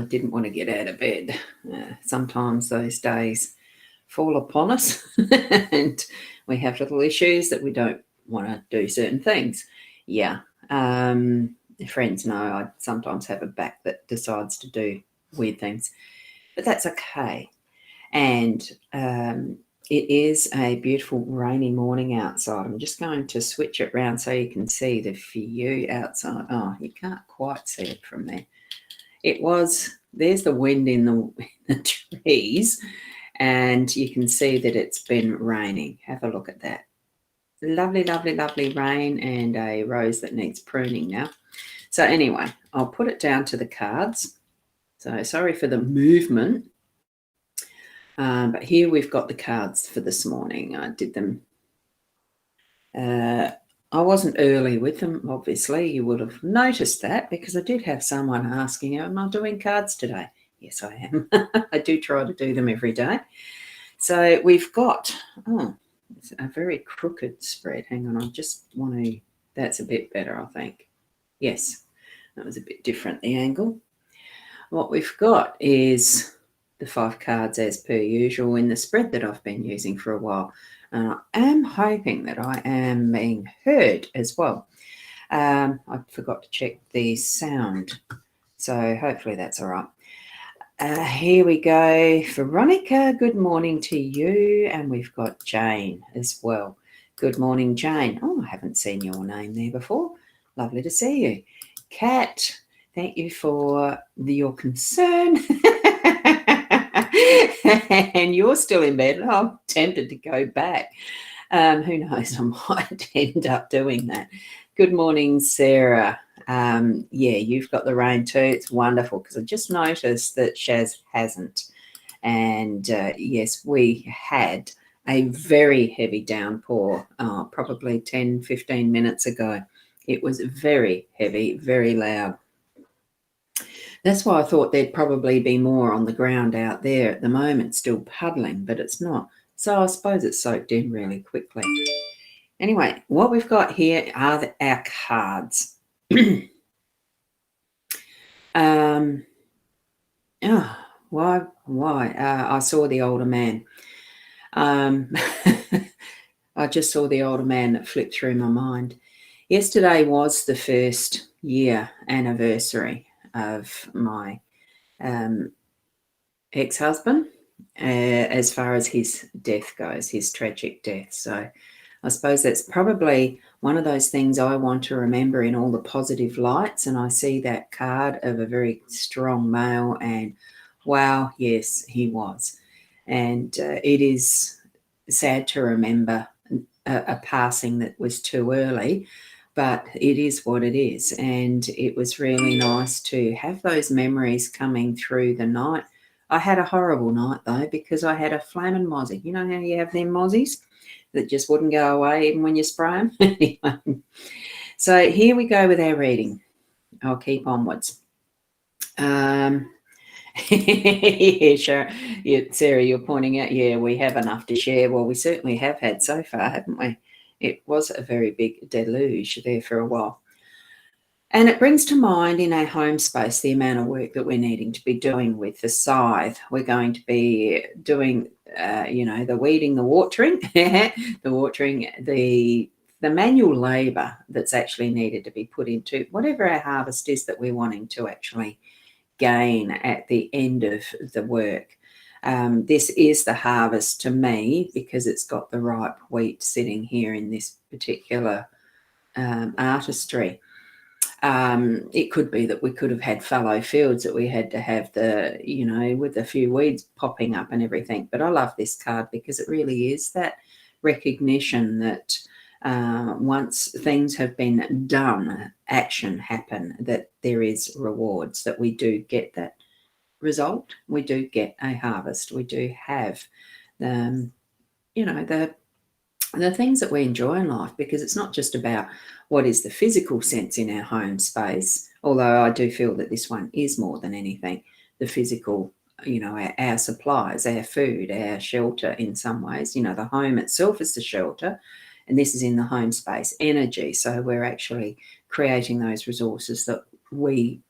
didn't want to get out of bed. Sometimes those days fall upon us and we have little issues that we don't want to do certain things. Yeah. Friends know I sometimes have a back that decides to do weird things, but that's okay. And it is a beautiful rainy morning outside. I'm just going to switch it round so you can see the view outside. Oh, you can't quite see it from there. There's the wind in the trees, and you can see that it's been raining. Have a look at that. Lovely, lovely, lovely rain, and a rose that needs pruning now. So anyway, I'll put it down to the cards. So sorry for the movement. But here we've got the cards for this morning. I did them. I wasn't early with them, obviously. You would have noticed that because I did have someone asking, am I doing cards today? Yes, I am. I do try to do them every day. So we've got, it's a very crooked spread. Hang on, I just want to, that's a bit better, I think. Yes, that was a bit different, the angle. What we've got is the 5 cards as per usual in the spread that I've been using for a while. And I am hoping that I am being heard as well. I forgot to check the sound, so hopefully that's all right. Here we go. Veronica, good morning to you. And we've got Jane as well. Good morning, Jane. Oh, I haven't seen your name there before. Lovely to see you. Kat, thank you for your concern. And you're still in bed. I'm tempted to go back. Who knows? I might end up doing that. Good morning, Sarah. Yeah, you've got the rain too. It's wonderful because I just noticed that Shaz hasn't. And yes, we had a very heavy downpour probably 10, 15 minutes ago. It was very heavy, very loud. That's why I thought there'd probably be more on the ground out there at the moment, still puddling, but it's not. So I suppose it's soaked in really quickly. Anyway, what we've got here are our cards. Why? I saw the older man. I just saw the older man that flipped through my mind. Yesterday was the first year anniversary of my ex-husband, as far as his death goes, his tragic death. So I suppose that's probably one of those things I want to remember in all the positive lights. And I see that card of a very strong male, and wow, yes, he was. And it is sad to remember a passing that was too early, but it is what it is. And it was really nice to have those memories coming through the night. I had a horrible night though, because I had a flaming mozzie. You know how you have them mozzies that just wouldn't go away even when you spray them? Anyway, so here we go with our reading. I'll keep onwards. Yeah, sure. Yeah, Sarah, you're pointing out, yeah, we have enough to share. Well, we certainly have had so far, haven't we? It was a very big deluge there for a while. And it brings to mind in our home space the amount of work that we're needing to be doing with the scythe. We're going to be doing, the weeding, the watering, the manual labour that's actually needed to be put into whatever our harvest is that we're wanting to actually gain at the end of the work. This is the harvest to me because it's got the ripe wheat sitting here in this particular artistry. It could be that we could have had fallow fields that we had to have with a few weeds popping up and everything. But I love this card because it really is that recognition that once things have been done, action happen, that there is rewards, that we do get that result. We do get a harvest. We do have the things that we enjoy in life, because it's not just about what is the physical sense in our home space, although I do feel that this one is more than anything the physical, our supplies, our food, our shelter in some ways. The home itself is the shelter, and this is in the home space energy. So we're actually creating those resources that we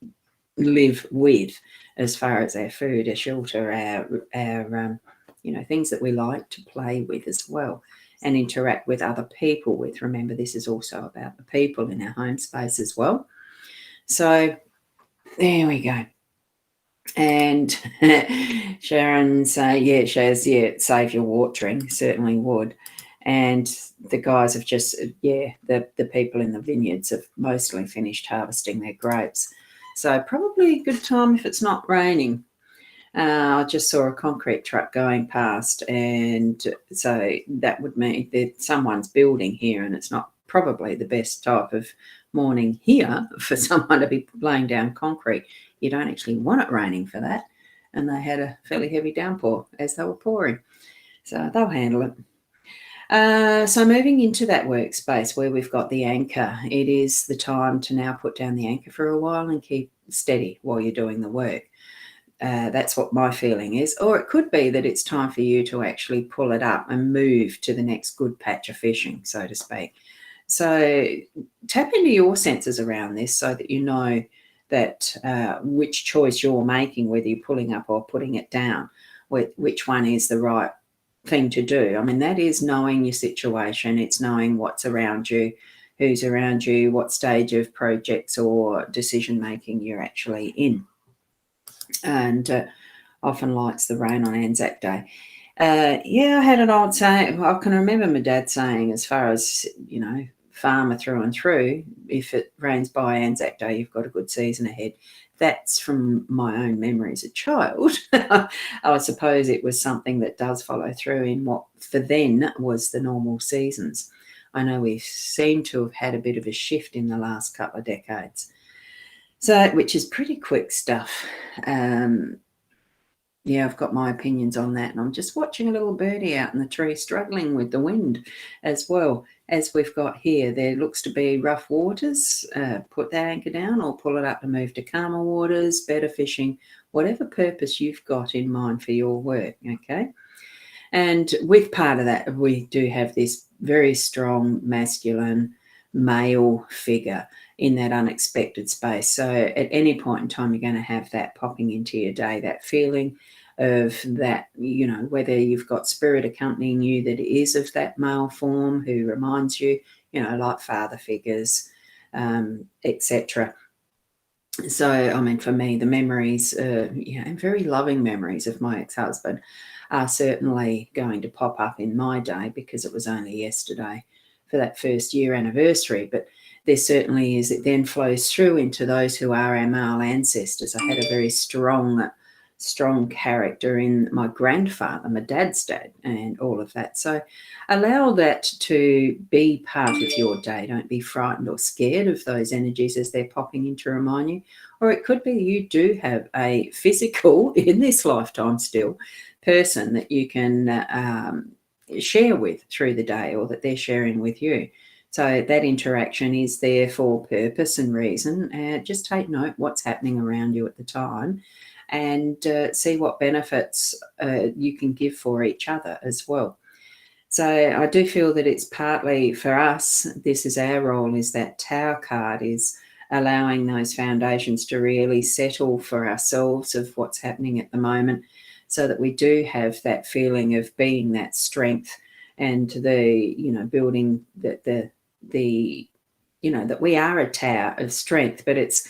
live with, as far as our food, our shelter, our things that we like to play with as well and interact with other people with. Remember, this is also about the people in our home space as well. So there we go. And Sharon save your watering, certainly would. And the guys have just, the people in the vineyards have mostly finished harvesting their grapes. So probably a good time if it's not raining. I just saw a concrete truck going past, and so that would mean that someone's building here, and it's not probably the best type of morning here for someone to be laying down concrete. You don't actually want it raining for that. And they had a fairly heavy downpour as they were pouring. So they'll handle it. So moving into that workspace where we've got the anchor, it is the time to now put down the anchor for a while and keep steady while you're doing the work. That's what my feeling is. Or it could be that it's time for you to actually pull it up and move to the next good patch of fishing, so to speak. So tap into your senses around this so that you know that which choice you're making, whether you're pulling up or putting it down, which one is the right thing to do. I mean, that is knowing your situation. It's knowing what's around you, who's around you, what stage of projects or decision making you're actually in. And often likes the rain on Anzac Day. I had an old saying. I can remember my dad saying, as far as, farmer through and through, if it rains by Anzac Day, you've got a good season ahead. That's from my own memory as a child. I suppose it was something that does follow through in what for then was the normal seasons. I know we seem to have had a bit of a shift in the last couple of decades. So, which is pretty quick stuff. I've got my opinions on that, and I'm just watching a little birdie out in the tree struggling with the wind as well. As we've got here, there looks to be rough waters. Put that anchor down or pull it up to move to calmer waters, better fishing, whatever purpose you've got in mind for your work, okay? And with part of that, we do have this very strong masculine male figure in that unexpected space. So at any point in time, you're going to have that popping into your day, that feeling of that, whether you've got spirit accompanying you that is of that male form who reminds you, like father figures, etc. So, I mean, for me, the memories, very loving memories of my ex-husband are certainly going to pop up in my day because it was only yesterday for that first year anniversary. But there certainly is, it then flows through into those who are our male ancestors. I had a very strong character in my grandfather, my dad's dad, and all of that. So allow that to be part of your day. Don't be frightened or scared of those energies as they're popping in to remind you. Or it could be you do have a physical, in this lifetime still, person that you can share with through the day, or that they're sharing with you. So that interaction is there for purpose and reason. Just take note what's happening around you at the time, and see what benefits you can give for each other as well. So I do feel that it's partly for us, this is our role, is that Tower card is allowing those foundations to really settle for ourselves of what's happening at the moment, so that we do have that feeling of being that strength and building that we are a tower of strength, but it's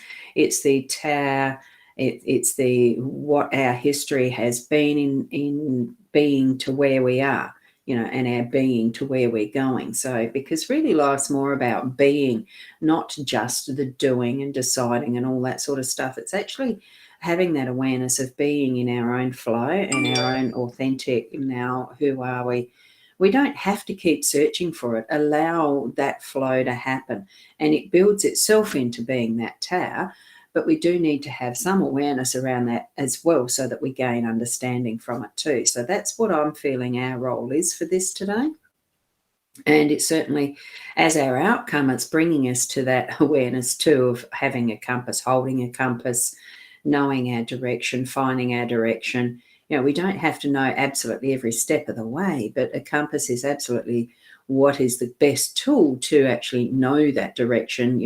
the tower. It's the what our history has been in being to where we are, and our being to where we're going. So, because really life's more about being, not just the doing and deciding and all that sort of stuff. It's actually having that awareness of being in our own flow and our own authentic, now who are we? We don't have to keep searching for it. Allow that flow to happen, and it builds itself into being that tower. But we do need to have some awareness around that as well, so that we gain understanding from it too. So that's what I'm feeling our role is for this today. And it's certainly, as our outcome, it's bringing us to that awareness too of having a compass, holding a compass, knowing our direction, finding our direction. We don't have to know absolutely every step of the way, but a compass is absolutely what is the best tool to actually know that direction,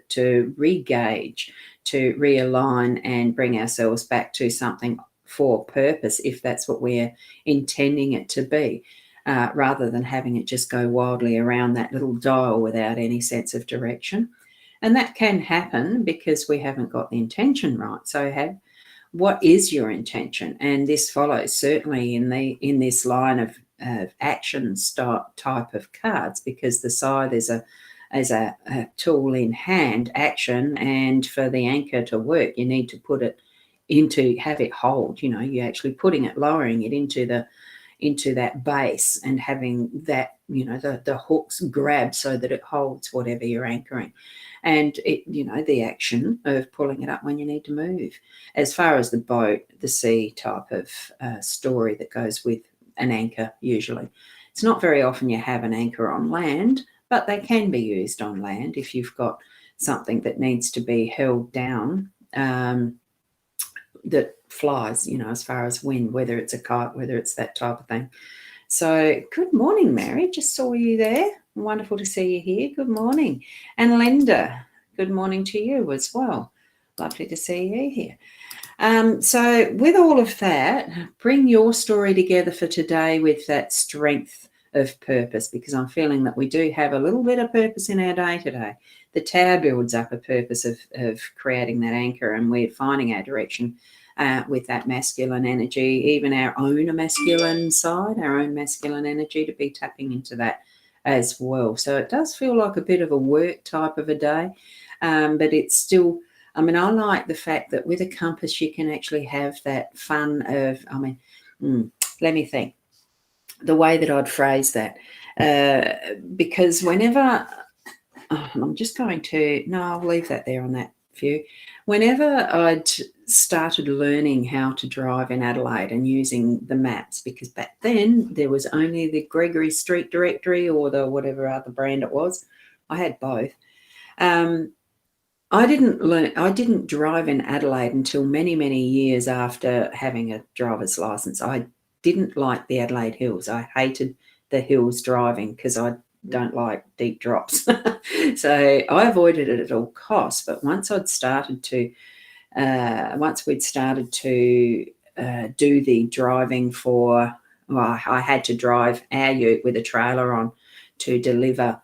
to re-gauge, to realign and bring ourselves back to something for purpose, if that's what we're intending it to be, rather than having it just go wildly around that little dial without any sense of direction. And that can happen because we haven't got the intention right. So what is your intention? And this follows certainly in this line of action type of cards, because the scythe is a tool in hand, action, and for the anchor to work, you need to put it have it hold. You're actually putting it, lowering it into that base and having that, the hooks grab so that it holds whatever you're anchoring. And the action of pulling it up when you need to move. As far as the boat, the sea type of story that goes with an anchor, usually. It's not very often you have an anchor on land, but they can be used on land if you've got something that needs to be held down, that flies, as far as wind, whether it's a kite, whether it's that type of thing. So good morning, Mary. Just saw you there. Wonderful to see you here. Good morning. And Linda, good morning to you as well. Lovely to see you here. So with all of that, bring your story together for today with that strength of purpose, because I'm feeling that we do have a little bit of purpose in our day today. The tower builds up a purpose of creating that anchor, and we're finding our direction with that masculine energy, even our own masculine side, our own masculine energy, to be tapping into that as well. So it does feel like a bit of a work type of a day, but it's still, I like the fact that with a compass you can actually have that fun of, let me think, the way that I'd phrase that, because whenever, I'm just going to, no, I'll leave that there on that view. Whenever I'd started learning how to drive in Adelaide and using the maps, because back then there was only the Gregory Street Directory or the whatever other brand it was. I had both. I didn't drive in Adelaide until many, many years after having a driver's license. I didn't like the Adelaide Hills. I hated the hills driving because I don't like deep drops. So I avoided it at all costs. But once we'd started to do the driving I had to drive our ute with a trailer on to deliver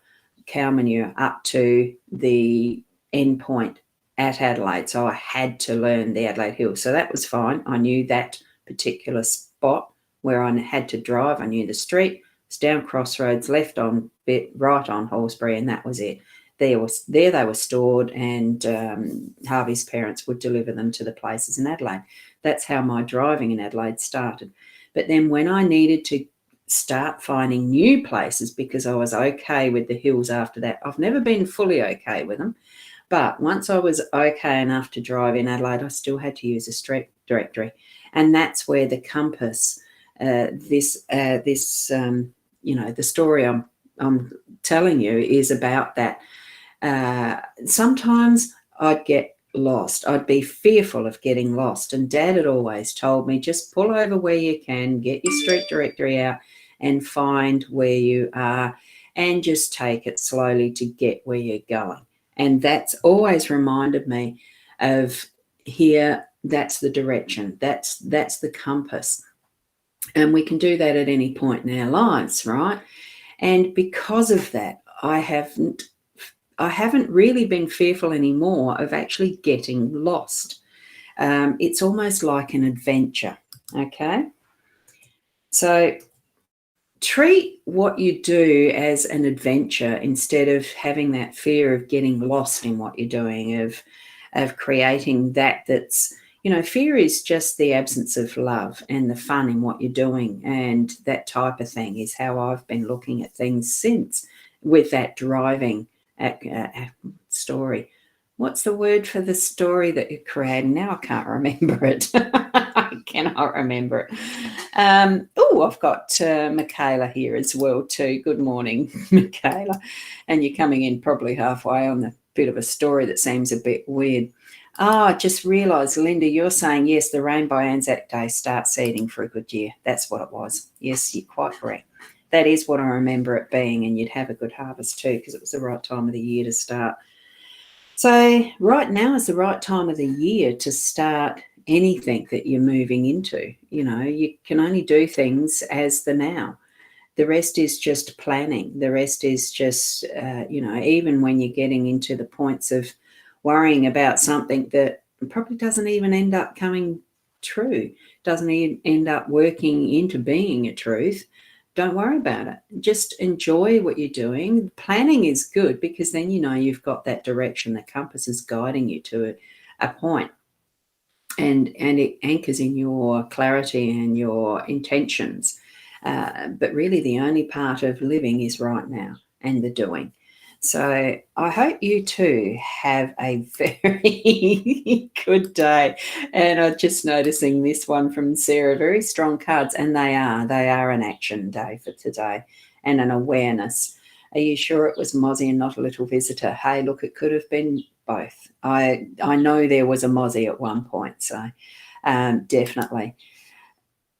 cow manure up to the end point at Adelaide. So I had to learn the Adelaide Hills. So that was fine. I knew that particular spot where I had to drive. I knew the street. It's down Crossroads, left on bit, right on Hallsbury, and that was it. There they were stored, and Harvey's parents would deliver them to the places in Adelaide. That's how my driving in Adelaide started. But then when I needed to start finding new places, because I was okay with the hills after that, I've never been fully okay with them, but once I was okay enough to drive in Adelaide, I still had to use a street directory. And that's where the compass, the story I'm telling you is about that. Sometimes I'd get lost. I'd be fearful of getting lost. And Dad had always told me, just pull over where you can, get your street directory out and find where you are, and just take it slowly to get where you're going. And that's always reminded me of here, that's the direction, that's the compass. And we can do that at any point in our lives, right? And because of that, I haven't really been fearful anymore of actually getting lost. It's almost like an adventure, okay? So treat what you do as an adventure instead of having that fear of getting lost in what you're doing, of creating that's, fear is just the absence of love and the fun in what you're doing. And that type of thing is how I've been looking at things since, with that driving story. What's the word for the story that you're creating? Now I can't remember it. I cannot remember it. I've got Michaela here as well too. Good morning, Michaela. And you're coming in probably halfway on the bit of a story that seems a bit weird. I just realised, Linda, you're saying, yes, the Rainbow Anzac Day start seeding for a good year. That's what it was. Yes, you're quite correct. that is what I remember it being, and you'd have a good harvest too because it was the right time of the year to start. So right now is the right time of the year to start anything that you're moving into. You can only do things as the now. The rest is just planning. The rest is just, even when you're getting into the points of worrying about something that probably doesn't even end up coming true, doesn't even end up working into being a truth, don't worry about it. Just enjoy what you're doing. Planning is good because then you've got that direction. The compass is guiding you to a point, and it anchors in your clarity and your intentions. But really the only part of living is right now and the doing. So I hope you too have a very good day. And I'm just noticing this one from Sarah, very strong cards, and they are an action day for today and an awareness. Are you sure it was Mozzie and not a little visitor? Hey, look, it could have been both. I know there was a Mozzie at one point, so definitely.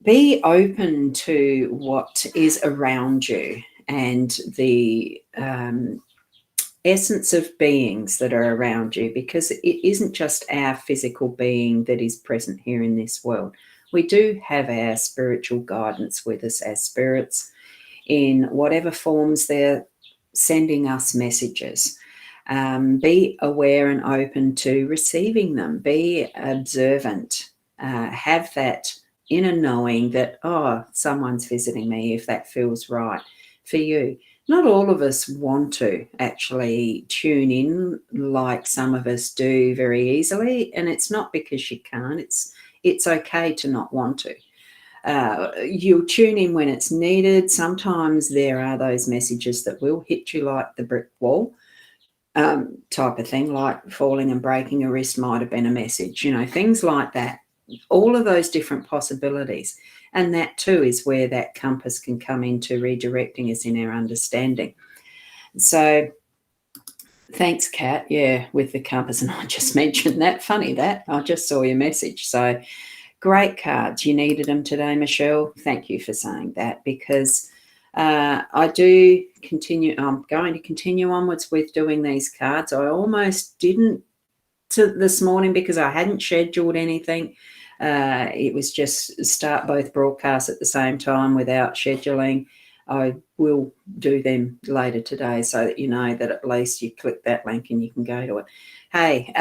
Be open to what is around you and the essence of beings that are around you, because it isn't just our physical being that is present here in this world. We do have our spiritual guidance with us, as spirits, in whatever forms they're sending us messages. Be aware and open to receiving them. Be observant. Have that inner knowing that, someone's visiting me, if that feels right for you. Not all of us want to actually tune in like some of us do very easily, and it's not because you can't. It's okay to not want to. You'll tune in when it's needed. Sometimes there are those messages that will hit you like the brick wall, type of thing, like falling and breaking a wrist might have been a message, things like that. All of those different possibilities. And that too is where that compass can come into redirecting us in our understanding. So thanks, Kat. Yeah, with the compass. And I just mentioned that. Funny that. I just saw your message. So great cards. You needed them today, Michelle. Thank you for saying that, because I do continue. I'm going to continue onwards with doing these cards. I almost didn't this morning because I hadn't scheduled anything. It was just start both broadcasts at the same time without scheduling. I will do them later today so that you know that at least you click that link and you can go to it. Hey,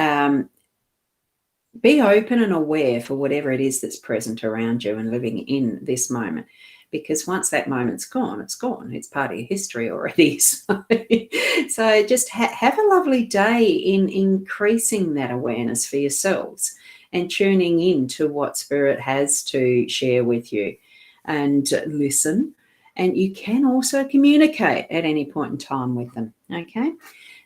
be open and aware for whatever it is that's present around you and living in this moment, because once that moment's gone, it's gone. It's part of your history already. So just have a lovely day in increasing that awareness for yourselves and tuning in to what Spirit has to share with you, and listen. And you can also communicate at any point in time with them, okay?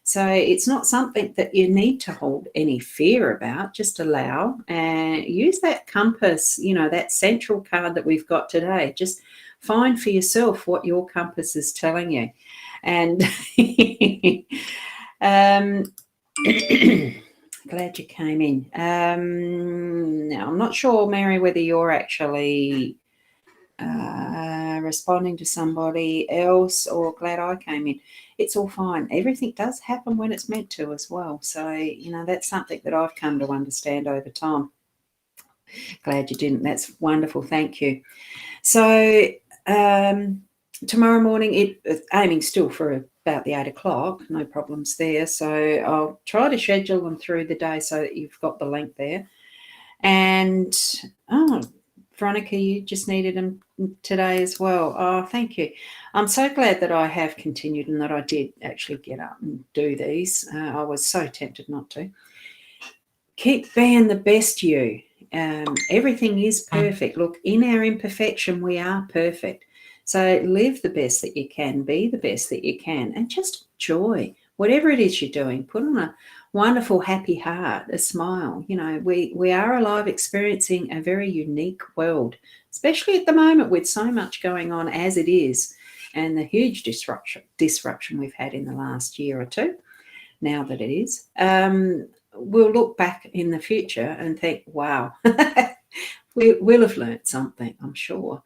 So it's not something that you need to hold any fear about. Just allow and use that compass, that central card that we've got today. Just find for yourself what your compass is telling you. And glad you came in. Now, I'm not sure, Mary, whether you're actually responding to somebody else, or glad I came in. It's all fine. Everything does happen when it's meant to as well. So, that's something that I've come to understand over time. Glad you didn't. That's wonderful. Thank you. So tomorrow morning, aiming still for about the 8 o'clock. No problems there. So I'll try to schedule them through the day so that you've got the link there. And, Veronica, you just needed them today as well. Oh, thank you. I'm so glad that I have continued and that I did actually get up and do these. I was so tempted not to. Keep being the best you. Everything is perfect. Look, in our imperfection, we are perfect. So live the best that you can, be the best that you can, and just enjoy whatever it is you're doing. Put on a wonderful, happy heart, a smile. We are alive, experiencing a very unique world, especially at the moment with so much going on as it is, and the huge disruption we've had in the last year or two, now that it is. We'll look back in the future and think, wow, we'll have learnt something, I'm sure.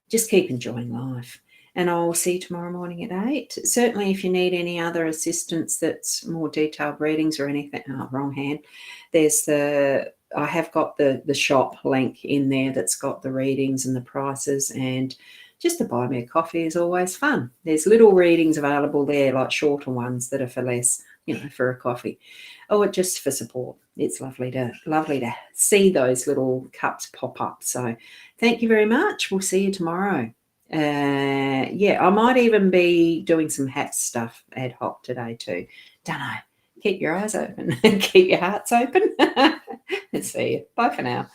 Just keep enjoying life. and I'll see you tomorrow morning at 8. Certainly, if you need any other assistance that's more detailed readings or anything, wrong hand, I have got the shop link in there that's got the readings and the prices, and just to buy me a coffee is always fun. There's little readings available there, like shorter ones that are for less, for a coffee, or just for support. It's lovely to see those little cups pop up. So thank you very much. We'll see you tomorrow. I might even be doing some hat stuff ad hoc today too. Don't know. Keep your eyes open. Keep your hearts open. Let's see you. Bye for now.